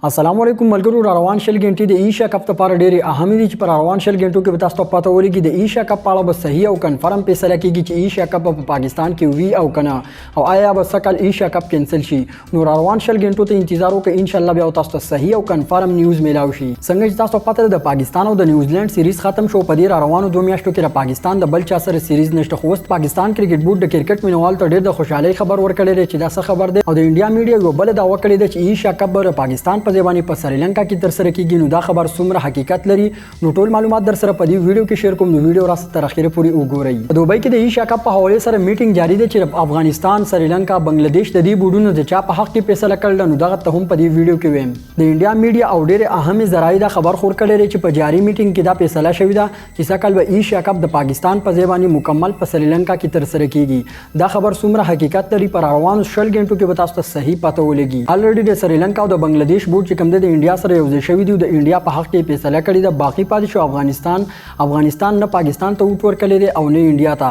السلام علیکم ملګرو. را روان شل غنټې د ایشیا کپ لپاره ډېرې اهمې دي چې پر روان شل غنټو کې به تاسو ته پته ولګي د ایشیا کپ په اړه به صحیح او کنفرم فیصله کیږي چې ایشیا کپ په پاکستان کې وي او کنه او آیا به سکل ایشیا کپ کینسل شي. نو را روان شل غنټو ته انتظار وکړئ، ان شاء الله بیا تاسو ته صحیح او کنفرم نیوز میلاو شي. څنګه چې تاسو پته ده د پاکستان او د نیوزیلند سیریز ختم شو، په دې را روانو 2 میاشتو کې د پاکستان د بل چا سره سیریز نشته. خو پاکستان کرکټ بورډ د کرکټ مینوال ته ډېر د خوشحالۍ خبر ورکړی دی چې دا څه خبر دی او د انډیا میډیا یو بل دعوه کړې ده چې ایشیا کپ به پاکستان په ځای باندې په سریلانکا کې تر سره کیږي. نو دا خبر څومره حقیقت لري نو ټول معلومات در سره په دې ویډیو کې شیر کوم. نو ویډیو راست تر اخره پورې وګورئ. په دوبۍ کې د ایشیا کپ په حواله سره میټینګ جاری دی چې افغانستان، سریلانکا، بنگلاديش د دې بورډونو د چا په حق کې فیصله کړل. نو دغه ته هم په دې ویډیو کې ویم. د انډیا میډیا او ډېر اهم ذرایع دا خبر خور کړی چې په جاری میټینګ کې دا فیصله شوې ده چې سکل به ایشیا کپ د پاکستان په ځای باندې مکمل په سریلانکا کې تر سره کیږي. دا خبر څومره حقیقت لري پر روانو شل غنټو کې به تاسو ته صحیح پته ولګي. الریډي د سریلانکا او د بنگلاديش بورډ چې کوم د انډیا سره یو ځای شوی دی د انډیا په حق کې فیصله کړې ده. باقي پاتې شو افغانستان نه پاکستان ته وټ ورکړی دی او نه انډیا ته.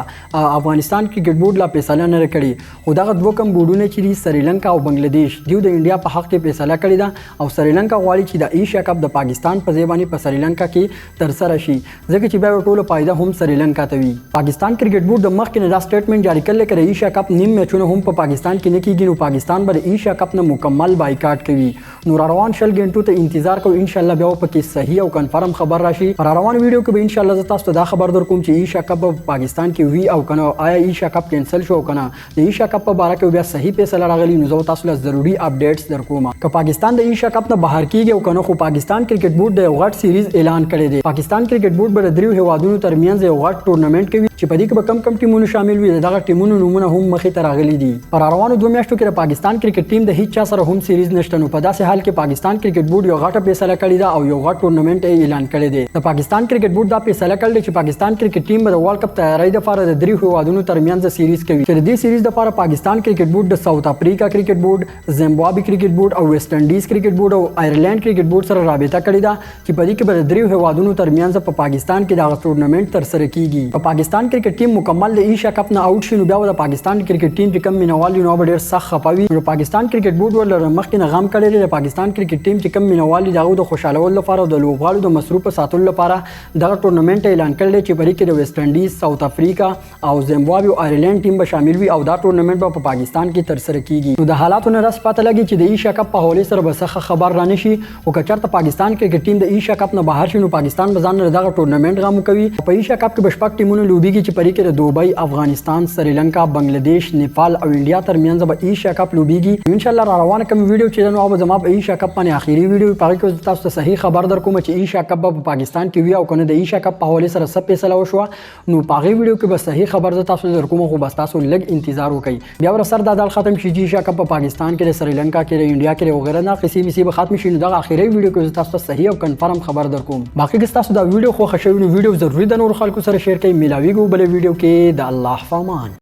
افغانستان کرکټ بورډ لا فیصله نه کړې، خو دغه دوه کم بورډونه چې دي سریلانکا او بنگلاديش دیو د انډیا په حق کې فیصله کړې ده او سریلانکا غواړي چې د ایشیا کپ د پاکستان په ځای باندې په سریلانکا کې تر سره شي، ځکه چې بیا ټولو فائدہ هم سریلانکا ته وي. پاکستان کرکټ بورډ د مخکې نه دا سټیټمنټ جاری کړل چې ایشیا کپ نیم میچونه هم په پاکستان کې نه کیږي. نو پاکستان به د ایشیا کپ نه مکمل بایکاټ کوي. نو را روان شل غنټو ته انتظار کوو، ان شاء الله بیا پکې صحیح او کنفرم خبر راشي. پر روان ویډیو کې به ان شاء الله تاسو ته دا خبر درکوم چې ایشیا کپ په پاکستان کې وی او کنه آیا ایشیا کپ کینسل شو کنه. د ایشیا کپ په اړه کې بیا صحیح فیصله راغلی نو زه تاسو له ضروری اپډیټس درکوم. که پاکستان د ایشیا کپ نه بهر کیږي او کنه، خو پاکستان کرکټ بورډ د یو غټ سیریز اعلان کړی دی. پاکستان کرکټ بورډ به د دریو هیوادونو ترمنځ یو غټ ټورنمنت کوي چې په دې کې به کم ټیمونه شامل وي. دغه ټیمونو نومونه هم مخې ته راغلي دي. پر روانو 2 میاشتو کې د پاکستان کرکټ ټیم د هیڅ چا سره هم سیریز نشته. نو په داسې حال کې پاکستان کرکټ بورډ یو غټه فیصله کړې ده او یو غټ ټورنمنت اعلان کړی دی. د پاکستان کرکټ بورډ دا فیصله کړل چې پاکستان کرکټ ټیم به د ورلد کپ تیاری لپاره د دریو هیوادونو ترمنځ سیریز کوي. چې د دې سیریز لپاره پاکستان کرکټ بورډ د ساوث افریقا کرکټ بورډ، زیمبابوې کرکټ بورډ او ویسټ انډیز کرکټ بورډ او آیرلند کرکټ بورډ سره رابطه کړې ده چې په دې کې به د دریو هیوادونو ترمنځ په پاکستان کې دا ټورنمنت تر سره کیږي. په پاکستان کرکټ ټیم مکمل د ایشیا کپ نه آوټ شي نو بیا د پاکستان کرکټ ټیم چې کم مینوال نو به ډېر سخت خپوي. نو پاکستان کرکټ بورډ ولر مخکې نه غم کړی دی پاکستان کرکټ ټیم چې کم مینوال دغه د خوشالولو لپاره او د لوبغاړو د مصروف ساتلو لپاره دغه ټورنمنت اعلان کړل چې په دې کې د ویسټ انډیز، ساوث افریقا او زیمبابوې او آیرلند ټیم به شامل وي او دا ټورنمنت به په پاکستان کې تر سره کیږي. نو د حالاتو نه رس پته لګي چې د ایشیا کپ په حواله سره به څه خبر را نشي او که چېرته پاکستان کرکټ ټیم د ایشیا کپ نه بهر شي نو پاکستان به ځان دغه ټورنمنت غمو کوي. په ایشیا کپ کې به شپږ ټیمونه لوبېږي چې په دې کې د دوبۍ، افغانستان، سریلانکا، بنگلاديش، نیپال او انډیا ترمنځ به ایشیا کپ لوبېږي. ان شاء الله را روانه کوم ویډیو چې نو به زما په ایشیا کپ باندې اخیری ویډیو په کې تاسو ته صحیح خبر درکوم چې ایشیا کپ په پاکستان کې وی او کنه د ایشیا کپ په حواله سره څه فیصله وشو. نو په هغه ویډیو کې به صحیح خبر تاسو درکوم، خو بس تاسو لږ انتظار وکړئ. بیا ور سره دا ختم شي چې ایشیا کپ په پاکستان کې، سریلانکا کې، انډیا کې او غیره نه قصې مې به ختم شي. نو دا اخیری ویډیو کې تاسو ته صحیح او کنفرم خبر درکوم. باقي که تاسو دا ویډیو خو خوښوي نو ویډیو ضروري د نور خلکو سره شیر کړئ. ملاویږو بل ویډیو کې د الله فامان.